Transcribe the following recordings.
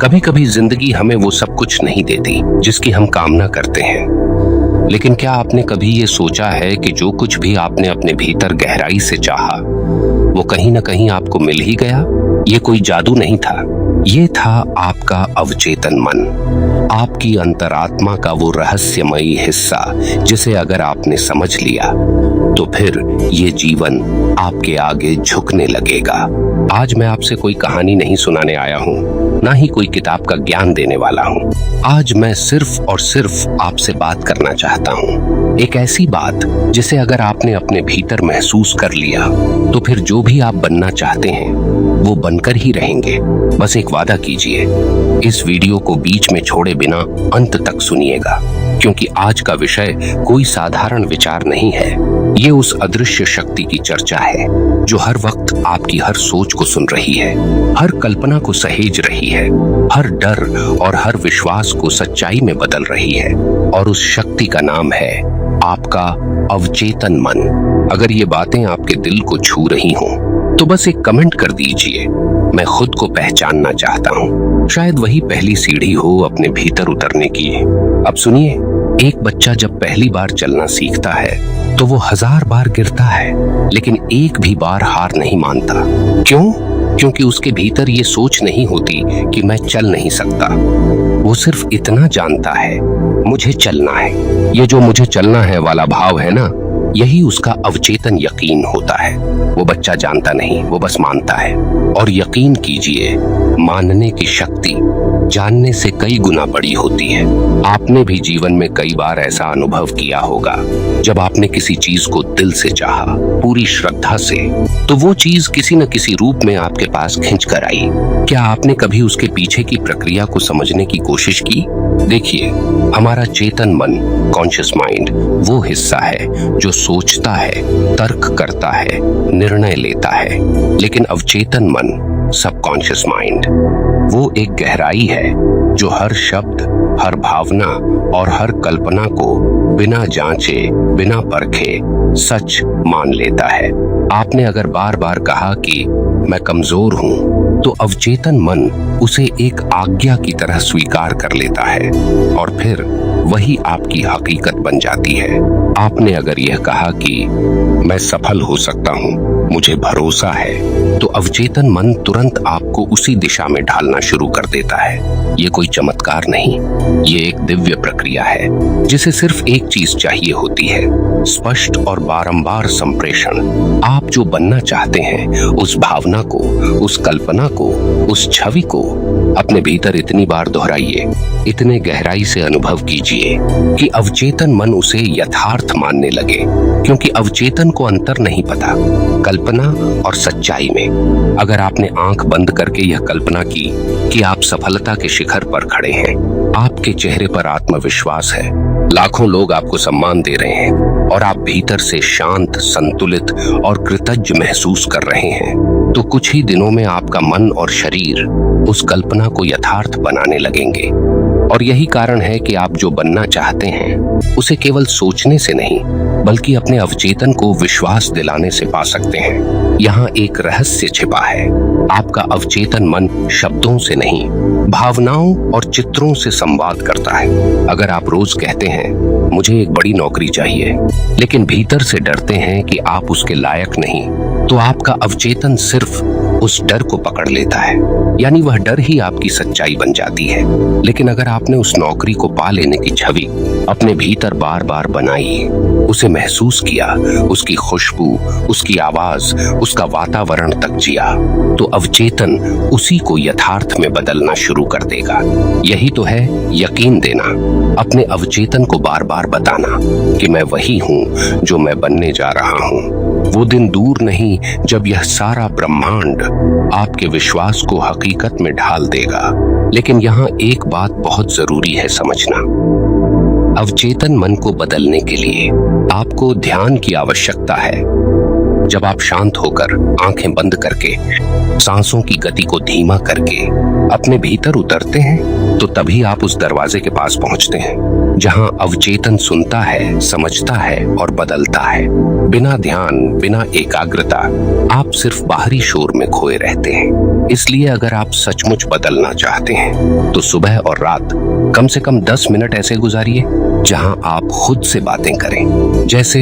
कभी कभी जिंदगी हमें वो सब कुछ नहीं देती जिसकी हम कामना करते हैं, लेकिन क्या आपने कभी ये सोचा है कि जो कुछ भी आपने अपने भीतर गहराई से चाहा वो कहीं ना कहीं आपको मिल ही गया? ये कोई जादू नहीं था, ये था आपका अवचेतन मन, आपकी अंतरात्मा का वो रहस्यमयी हिस्सा जिसे अगर आपने समझ लिया तो फिर ये जीवन आपके आगे झुकने लगेगा। आज मैं आपसे कोई कहानी नहीं सुनाने आया हूँ, ना ही कोई किताब का ज्ञान देने वाला हूँ। आज मैं सिर्फ और सिर्फ आपसे बात करना चाहता हूँ, एक ऐसी बात जिसे अगर आपने अपने भीतर महसूस कर लिया तो फिर जो भी आप बनना चाहते हैं वो बनकर ही रहेंगे। बस एक वादा कीजिए, इस वीडियो को बीच में छोड़े बिना अंत तक सुनिएगा, क्योंकि आज का विषय कोई साधारण विचार नहीं है। ये उस अदृश्य शक्ति की चर्चा है जो हर वक्त आपकी हर सोच को सुन रही है, हर कल्पना को सहेज रही है, हर डर और हर विश्वास को सच्चाई में बदल रही है। और उस शक्ति का नाम है आपका अवचेतन मन। अगर ये बातें आपके दिल को छू रही हों तो बस एक कमेंट कर दीजिए, मैं खुद को पहचानना चाहता हूँ। शायद वही पहली सीढ़ी हो अपने भीतर उतरने की। अब सुनिए, एक बच्चा जब पहली बार चलना सीखता है तो वो 1000 बार गिरता है, लेकिन एक भी बार हार नहीं मानता। क्यों? क्योंकि उसके भीतर ये सोच नहीं होती कि मैं चल नहीं सकता। वो सिर्फ इतना जानता है, मुझे चलना है। ये जो मुझे चलना है वाला भाव है ना, यही उसका अवचेतन यकीन होता है। वो बच्चा जानता नहीं, वो बस मानता है। और यकीन कीजिए, मानने की शक्ति जानने से कई गुना बड़ी होती है। आपने भी जीवन में कई बार ऐसा अनुभव किया होगा, जब आपने किसी चीज को दिल से चाहा, पूरी श्रद्धा से, तो वो चीज किसी न किसी रूप में आपके पास खिंच कर आई। क्या आपने कभी उसके पीछे की प्रक्रिया को समझने की कोशिश की? देखिए, हमारा चेतन मन, कॉन्शियस माइंड, वो हिस्सा है जो सोचता है, तर्क करता है, निर्णय लेता है। लेकिन अवचेतन मन, सबकॉन्शियस माइंड, वो एक गहराई है जो हर शब्द, हर भावना और हर कल्पना को बिना जांचे, बिना परखे सच मान लेता है। आपने अगर बार बार कहा कि मैं कमजोर हूं, तो अवचेतन मन उसे एक आज्ञा की तरह स्वीकार कर लेता है और फिर वही आपकी हकीकत बन जाती है। आपने अगर यह कहा कि मैं सफल हो सकता हूं, मुझे भरोसा है, तो अवचेतन मन तुरंत आपको उसी दिशा में ढालना शुरू कर देता है। ये कोई चमत्कार नहीं, ये एक दिव्य प्रक्रिया है जिसे सिर्फ एक चीज चाहिए होती है, स्पष्ट और बारंबार संप्रेषण। आप जो बनना चाहते हैं, उस भावना को, उस कल्पना को, उस छवि को अपने भीतर इतनी बार दोहराइए, इतने गहराई से अनुभव कीजिए कि अवचेतन मन उसे यथार्थ मानने लगे। क्योंकि अवचेतन को अंतर नहीं पता कल्पना और सच्चाई में। अगर आपने आंख बंद करके यह कल्पना की कि आप सफलता के शिखर पर खड़े हैं, आपके चेहरे पर आत्मविश्वास है, लाखों लोग आपको सम्मान दे रहे हैं और आप भीतर से शांत, संतुलित और कृतज्ञ महसूस कर रहे हैं, तो कुछ ही दिनों में आपका मन और शरीर उस कल्पना को यथार्थ बनाने लगेंगे। और यही कारण है कि आप जो बनना चाहते हैं उसे केवल सोचने से नहीं, बल्कि अपने अवचेतन को विश्वास दिलाने से पा सकते हैं। यहाँ एक रहस्य छिपा है। आपका अवचेतन मन शब्दों से नहीं, भावनाओं और चित्रों से संवाद करता है। अगर आप रोज कहते हैं मुझे एक बड़ी नौकरी चाहिए, लेकिन भीतर से डरते हैं कि आप उसके लायक नहीं, तो आपका अवचेतन सिर्फ उस डर को पकड़ लेता है, यानी वह डर ही आपकी सच्चाई बन जाती है। लेकिन अगर आपने उस नौकरी को पा लेने की छवि अपने भीतर बार बार बनाई, उसे महसूस किया, उसकी खुशबू, उसकी आवाज, उसका वातावरण तक जिया, तो अवचेतन उसी को यथार्थ में बदलना शुरू कर देगा। यही तो है यकीन देना, अपने अवचेतन को बार बार बताना कि मैं वही हूँ जो मैं बनने जा रहा हूँ। वो दिन दूर नहीं जब यह सारा ब्रह्मांड आपके विश्वास को हकीकत में ढाल देगा। लेकिन यहाँ एक बात बहुत जरूरी है समझना। अवचेतन मन को बदलने के लिए आपको ध्यान की आवश्यकता है। जब आप शांत होकर, आंखें बंद करके, सांसों की गति को धीमा करके अपने भीतर उतरते हैं, तो तभी आप उस दरवाजे के पास पहुंचते हैं जहां अवचेतन सुनता है, समझता है और बदलता है। बिना ध्यान, बिना एकाग्रता आप सिर्फ बाहरी शोर में खोए रहते हैं। इसलिए अगर आप सचमुच बदलना चाहते हैं तो सुबह और रात कम से कम 10 मिनट ऐसे गुजारिए जहां आप खुद से बातें करें, जैसे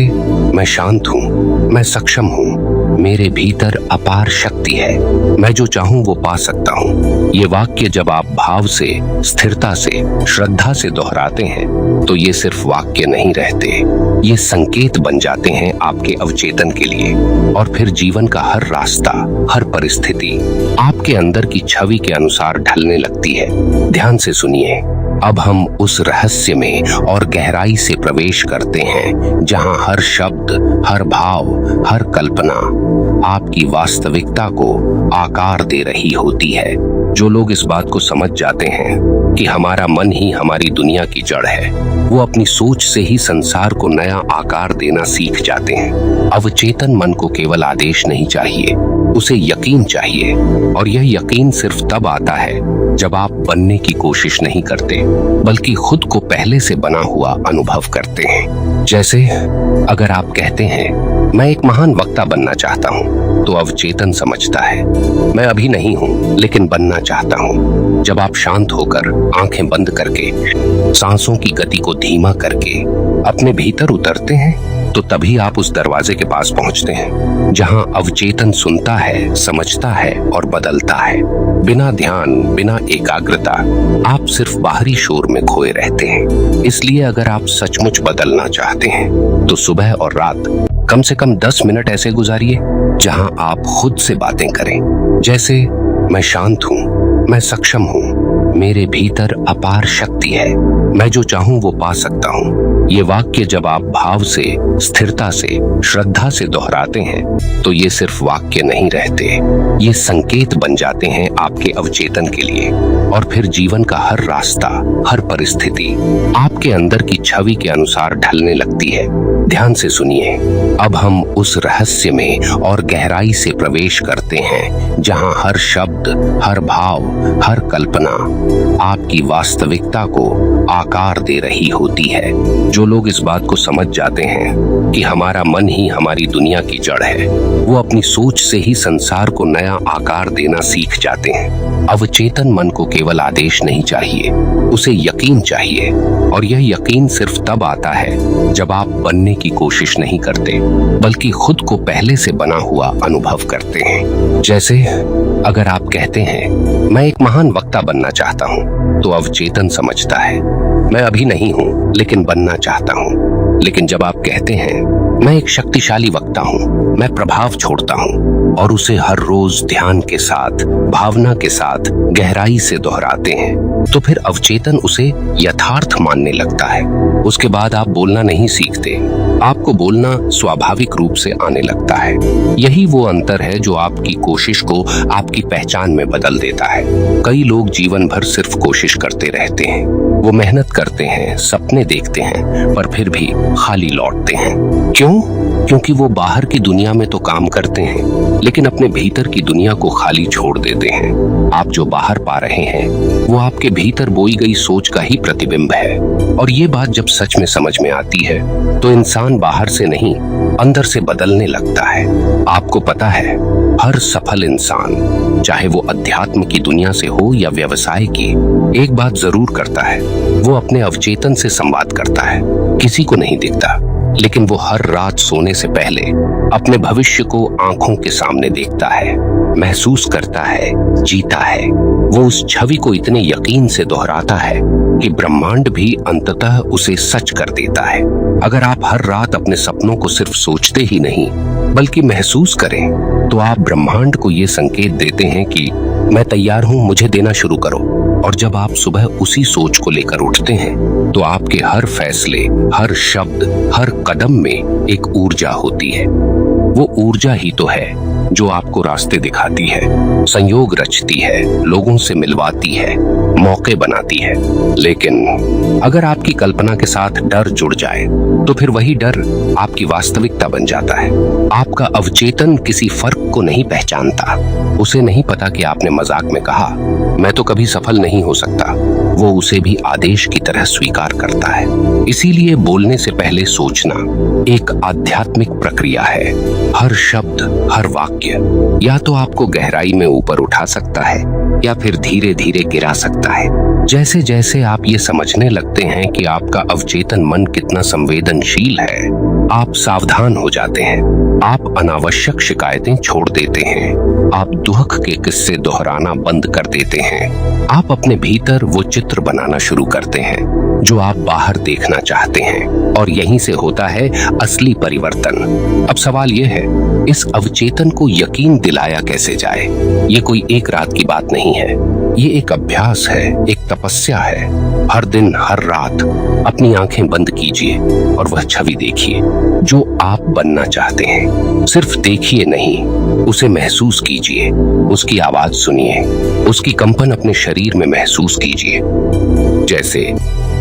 मैं शांत हूं, मैं सक्षम हूं, मेरे भीतर अपार शक्ति है, मैं जो चाहूं वो पा सकता हूं। ये वाक्य जब आप भाव से, स्थिरता से, श्रद्धा से दोहराते हैं तो ये सिर्फ वाक्य नहीं रहते, ये संकेत बन जाते हैं आपके अवचेतन के लिए। और फिर जीवन का हर रास्ता, हर परिस्थिति आपके अंदर की छवि के अनुसार ढलने लगती है। ध्यान से सुनिए, अब हम उस रहस्य में और गहराई से प्रवेश करते हैं जहां हर शब्द, हर भाव, हर कल्पना आपकी वास्तविकता को आकार दे रही होती है। जो लोग इस बात को समझ जाते हैं कि हमारा मन ही हमारी दुनिया की जड़ है, वो अपनी सोच से ही संसार को नया आकार देना सीख जाते हैं। अवचेतन मन को केवल आदेश नहीं चाहिए, उसे यकीन चाहिए। और यह यकीन सिर्फ तब आता है जब आप बनने की कोशिश नहीं करते, बल्कि खुद को पहले से बना हुआ अनुभव करते हैं। जैसे अगर आप कहते हैं मैं एक महान वक्ता बनना चाहता हूँ, तो अवचेतन समझता है मैं अभी नहीं हूँ लेकिन बनना चाहता हूँ। जब आप शांत होकर आंखें बंद करके, सांसों की गति को धीमा करके अपने भीतर उतरते हैं तो तभी आप उस दरवाजे के पास पहुंचते हैं जहां अवचेतन सुनता है, समझता है और बदलता है। बिना ध्यान, बिना एकाग्रता आप सिर्फ बाहरी शोर में खोए रहते हैं। इसलिए अगर आप सचमुच बदलना चाहते हैं तो सुबह और रात कम से कम 10 मिनट ऐसे गुजारिए जहां आप खुद से बातें करें, जैसे मैं शांत हूं, मैं सक्षम हूं, मेरे भीतर अपार शक्ति है, मैं जो चाहूं वो पा सकता हूं। ये वाक्य जब आप भाव से, स्थिरता से, श्रद्धा से दोहराते हैं तो ये सिर्फ वाक्य नहीं रहते, ये संकेत बन जाते हैं आपके अवचेतन के लिए। और फिर जीवन का हर रास्ता, हर परिस्थिति आपके अंदर की छवि के अनुसार ढलने लगती है। ध्यान से सुनिए, अब हम उस रहस्य में और गहराई से प्रवेश करते हैं जहां हर शब्द, हर भाव, हर कल्पना आपकी वास्तविकता को आकार दे रही होती है। जो लोग इस बात को समझ जाते हैं कि हमारा मन ही हमारी दुनिया की जड़ है, वो अपनी सोच से ही संसार को नया आकार देना सीख जाते हैं। अवचेतन मन को केवल आदेश नहीं चाहिए, उसे यकीन चाहिए। और यह यकीन सिर्फ तब आता है जब आप बनने की कोशिश नहीं करते, बल्कि खुद को पहले से बना हुआ अनुभव करते हैं। जैसे अगर आप कहते हैं मैं एक महान वक्ता बनना चाहता हूँ, तो अवचेतन समझता है मैं अभी नहीं हूँ लेकिन बनना चाहता हूँ। लेकिन जब आप कहते हैं मैं एक शक्तिशाली वक्ता हूँ, मैं प्रभाव छोड़ता हूँ और उसे हर रोज ध्यान के साथ, भावना के साथ गहराई से दोहराते हैं, तो फिर अवचेतन उसे यथार्थ मानने लगता है। उसके बाद आप बोलना नहीं सीखते, आपको बोलना स्वाभाविक रूप से आने लगता है। यही वो अंतर है जो आपकी कोशिश को आपकी पहचान में बदल देता है। कई लोग जीवन भर सिर्फ कोशिश करते रहते हैं, वो मेहनत करते हैं, सपने देखते हैं, पर फिर भी खाली लौटते हैं। क्यों? क्योंकि वो बाहर की दुनिया में तो काम करते हैं, लेकिन अपने भीतर की दुनिया को खाली छोड़ देते हैं। आप जो बाहर पा रहे हैं वो आपके भीतर बोई गई सोच का ही प्रतिबिंब है। और ये बात जब सच में समझ में आती है तो इंसान बाहर से नहीं, अंदर से बदलने लगता है। आपको पता है, हर सफल इंसान, चाहे वो अध्यात्म की दुनिया से हो या व्यवसाय की, एक बात जरूर करता है, वो अपने अवचेतन से संवाद करता है। किसी को नहीं दिखता, लेकिन वो हर रात सोने से पहले अपने भविष्य को आंखों के सामने देखता है, महसूस करता है, जीता है। वो उस छवि को इतने यकीन से दोहराता है कि ब्रह्मांड भी अंततः उसे सच कर देता है। अगर आप हर रात अपने सपनों को सिर्फ सोचते ही नहीं बल्कि महसूस करें, तो आप ब्रह्मांड को ये संकेत देते हैं कि मैं तैयार हूं, मुझे देना शुरू करो। और जब आप सुबह उसी सोच को लेकर उठते हैं तो आपके हर फैसले, हर शब्द, हर कदम में एक ऊर्जा होती है। वो ऊर्जा ही तो है जो आपको रास्ते दिखाती है, संयोग रचती है, लोगों से मिलवाती है, मौके बनाती है। लेकिन अगर आपकी कल्पना के साथ डर जुड़ जाए तो फिर वही डर आपकी वास्तविकता बन जाता है। आपका अवचेतन किसी फर्क को नहीं पहचानता। उसे नहीं पता कि आपने मजाक में कहा मैं तो कभी सफल नहीं हो सकता, वो उसे भी आदेश की तरह स्वीकार करता है। इसीलिए बोलने से पहले सोचना एक आध्यात्मिक प्रक्रिया है। हर शब्द, हर वाक्य या तो आपको गहराई में ऊपर उठा सकता है या फिर धीरे धीरे गिरा सकता है। जैसे जैसे आप ये समझने लगते हैं कि आपका अवचेतन मन कितना संवेदनशील है, आप सावधान हो जाते हैं। आप अनावश्यक शिकायतें छोड़ देते हैं। आप दुख के किस्से दोहराना बंद कर देते हैं। आप अपने भीतर वो चित्र बनाना शुरू करते हैं जो आप बाहर देखना चाहते हैं, और यहीं से होता है असली परिवर्तन। अब सवाल यह है, इस अवचेतन को यकीन दिलाया कैसे जाए? ये कोई एक रात की बात नहीं है। ये एक अभ्यास है, एक तपस्या है। हर दिन, हर रात अपनी आंखें बंद कीजिए और वह छवि देखिए जो आप बनना चाहते हैं। सिर्फ देखिए नहीं, उसे महसूस कीजिए। उसकी आवाज सुनिए, उसकी कंपन अपने शरीर में महसूस कीजिए। जैसे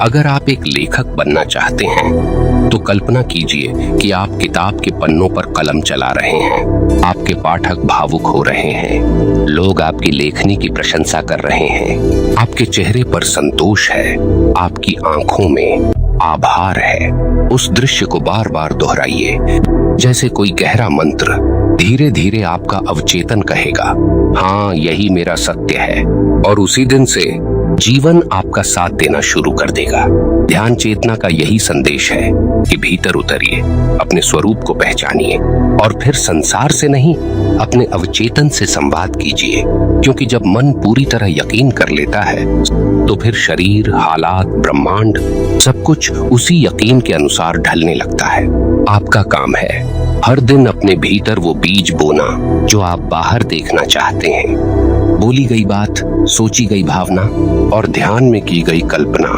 अगर आप एक लेखक बनना चाहते हैं तो कल्पना कीजिए कि आप किताब के पन्नों पर कलम चला रहे हैं। आपके पाठक भावुक हो रहे हैं। लोग आपकी लेखनी की प्रशंसा कर रहे हैं। आपके चेहरे पर संतोष है, आपकी आंखों में आभार है। उस दृश्य को बार बार दोहराइए, जैसे कोई गहरा मंत्र। धीरे धीरे आपका अवचेतन कहेगा, हाँ, यही मेरा सत्य है। और उसी दिन से जीवन आपका साथ देना शुरू कर देगा। ध्यान चेतना का यही संदेश है कि भीतर उतरिए, अपने स्वरूप को पहचानिए और फिर संसार से नहीं, अपने अवचेतन से संवाद कीजिए। क्योंकि जब मन पूरी तरह यकीन कर लेता है तो फिर शरीर, हालात, ब्रह्मांड सब कुछ उसी यकीन के अनुसार ढलने लगता है। आपका काम है हर दिन अपने भीतर वो बीज बोना जो आप बाहर देखना चाहते हैं। बोली गई बात, सोची गई भावना और ध्यान में की गई कल्पना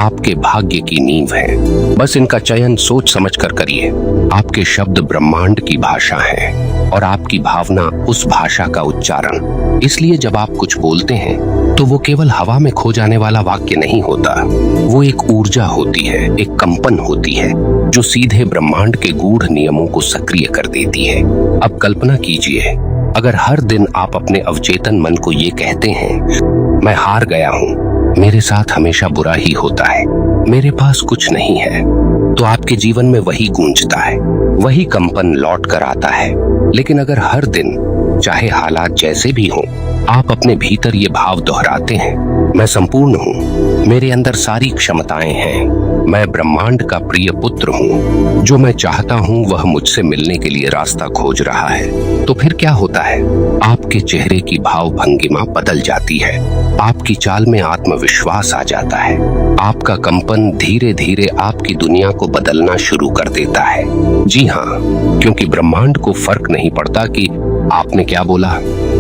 आपके भाग्य की नींव है। बस इनका चयन सोच समझकर करिए। आपके शब्द ब्रह्मांड की भाषा है और आपकी भावना उस भाषा का उच्चारण। इसलिए जब आप कुछ बोलते हैं तो वो केवल हवा में खो जाने वाला वाक्य नहीं होता। वो एक ऊर्जा होती है, एक कंपन होती है जो सीधे ब्रह्मांड के गूढ़ नियमों को सक्रिय कर देती है। अब कल्पना कीजिए, अगर हर दिन आप अपने अवचेतन मन को ये कहते हैं, मैं हार गया हूँ, मेरे साथ हमेशा बुरा ही होता है, मेरे पास कुछ नहीं है, तो आपके जीवन में वही गूंजता है, वही कंपन लौट कर आता है। लेकिन अगर हर दिन, चाहे हालात जैसे भी हों, आप अपने भीतर ये भाव दोहराते हैं, मैं संपूर्ण हूँ, मेरे अंदर सारी क्षमताएं हैं, मैं ब्रह्मांड का प्रिय पुत्र हूँ, जो मैं चाहता हूँ वह मुझसे मिलने के लिए रास्ता खोज रहा है, तो फिर क्या होता है? आपके चेहरे की भाव भंगिमा बदल जाती है, आपकी चाल में आत्मविश्वास आ जाता है, आपका कंपन धीरे धीरे आपकी दुनिया को बदलना शुरू कर देता है। जी हाँ, क्योंकि ब्रह्मांड को फर्क नहीं पड़ता कि आपने क्या बोला,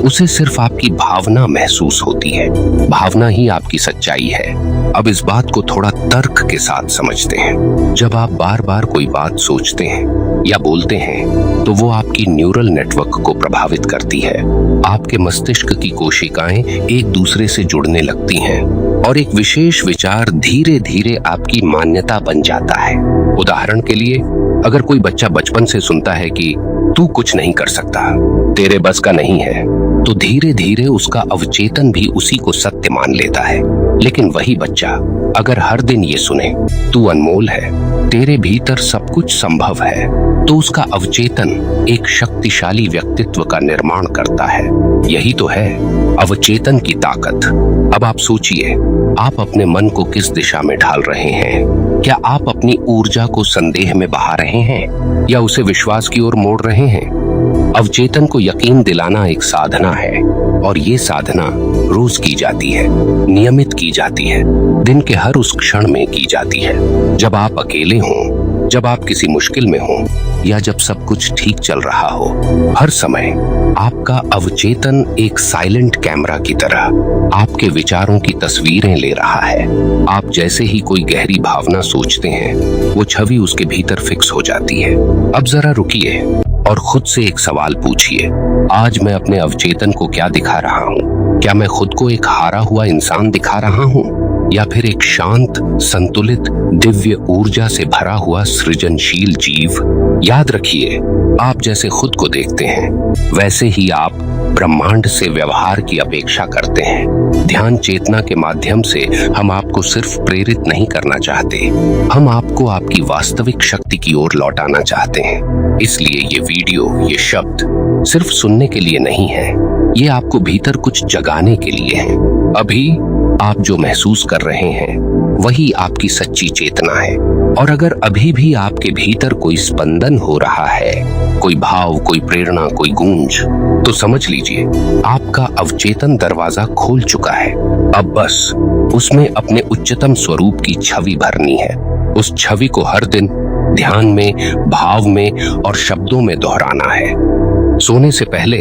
उसे सिर्फ आपकी भावना महसूस होती है। भावना ही आपकी सच्चाई है। अब इस बात को थोड़ा तर्क के साथ समझते हैं। जब आप बार बार कोई बात सोचते हैं या बोलते हैं तो वो आपकी न्यूरल नेटवर्क को प्रभावित करती है। आपके मस्तिष्क की कोशिकाएं एक दूसरे से जुड़ने लगती हैं और एक विशेष विचार धीरे धीरे आपकी मान्यता बन जाता है। उदाहरण के लिए, अगर कोई बच्चा बचपन से सुनता है कि तू कुछ नहीं कर सकता, तेरे बस का नहीं है, तो धीरे धीरे उसका अवचेतन भी उसी को सत्य मान लेता है। लेकिन वही बच्चा अगर हर दिन ये सुने, तू अनमोल है, तेरे भीतर सब कुछ संभव है, तो उसका अवचेतन एक शक्तिशाली व्यक्तित्व का निर्माण करता है। यही तो है अवचेतन की ताकत। अब आप सोचिए, आप अपने मन को किस दिशा में ढाल रहे हैं? क्या आप अपनी ऊर्जा को संदेह में बहा रहे हैं या उसे विश्वास की ओर मोड़ रहे हैं? अवचेतन को यकीन दिलाना एक साधना है और ये साधना रोज की जाती है, नियमित की जाती है, दिन के हर उस क्षण में की जाती है। जब आप अकेले हों, जब आप किसी मुश्किल में हों या जब सब कुछ ठीक चल रहा हो, हर समय आपका अवचेतन एक साइलेंट कैमरा की तरह आपके विचारों की तस्वीरें ले रहा है। आप जैसे ही कोई गहरी भावना सोचते हैं, वो छवि उसके भीतर फिक्स हो जाती है। अब जरा रुकिए और खुद से एक सवाल पूछिए, आज मैं अपने अवचेतन को क्या दिखा रहा हूँ? क्या मैं खुद को एक हारा हुआ इंसान दिखा रहा हूँ या फिर एक शांत, संतुलित, दिव्य ऊर्जा से भरा हुआ सृजनशील जीव? याद रखिए, आप जैसे खुद को देखते हैं वैसे ही आप ब्रह्मांड से व्यवहार की अपेक्षा करते हैं। ध्यान चेतना के माध्यम से हम आपको सिर्फ प्रेरित नहीं करना चाहते, हम आपको आपकी वास्तविक शक्ति की ओर लौटाना चाहते हैं। इसलिए ये वीडियो, ये शब्द सिर्फ सुनने के लिए नहीं है, ये आपको भीतर कुछ जगाने के लिए है। अभी आप जो महसूस कर रहे हैं वही आपकी सच्ची चेतना है। और अगर अभी भी आपके भीतर कोई स्पंदन हो रहा है, कोई भाव, कोई प्रेरणा, कोई गूंज, तो समझ लीजिए आपका अवचेतन दरवाजा खोल चुका है। अब बस उसमें अपने उच्चतम स्वरूप की छवि भरनी है। उस छवि को हर दिन ध्यान में, भाव में और शब्दों में दोहराना है। सोने से पहले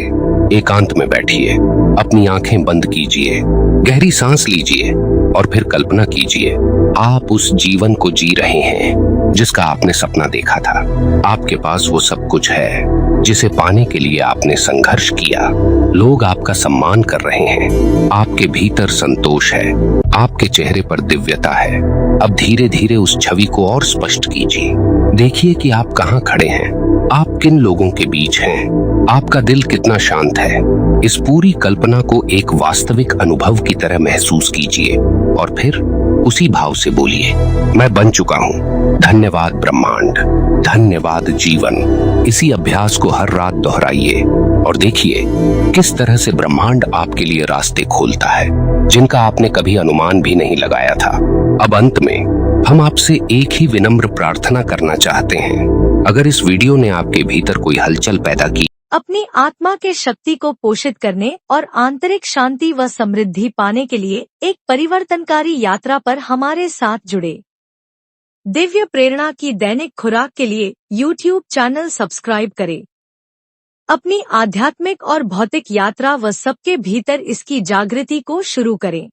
एकांत में बैठिए, अपनी आंखें बंद कीजिए, गहरी सांस लीजिए और फिर कल्पना कीजिए आप उस जीवन को जी रहे हैं जिसका आपने सपना देखा था। आपके पास वो सब कुछ है जिसे पाने के लिए आपने संघर्ष किया। लोग आपका सम्मान कर रहे हैं, आपके भीतर संतोष है, आपके चेहरे पर दिव्यता है। अब धीरे धीरे उस छवि को और स्पष्ट कीजिए। देखिए कि आप कहाँ खड़े हैं, आप किन लोगों के बीच हैं, आपका दिल कितना शांत है। इस पूरी कल्पना को एक वास्तविक अनुभव की तरह महसूस कीजिए और फिर उसी भाव से बोलिए, मैं बन चुका हूँ। धन्यवाद ब्रह्मांड, धन्यवाद जीवन। इसी अभ्यास को हर रात दोहराइए और देखिए किस तरह से ब्रह्मांड आपके लिए रास्ते खोलता है जिनका आपने कभी अनुमान भी नहीं लगाया था। अब अंत में हम आपसे एक ही विनम्र प्रार्थना करना चाहते हैं। अगर इस वीडियो ने आपके भीतर कोई हलचल पैदा की, अपनी आत्मा के शक्ति को पोषित करने और आंतरिक शांति व समृद्धि पाने के लिए एक परिवर्तनकारी यात्रा पर हमारे साथ जुड़े। दिव्य प्रेरणा की दैनिक खुराक के लिए YouTube चैनल सब्सक्राइब करें। अपनी आध्यात्मिक और भौतिक यात्रा व सबके भीतर इसकी जागृति को शुरू करें।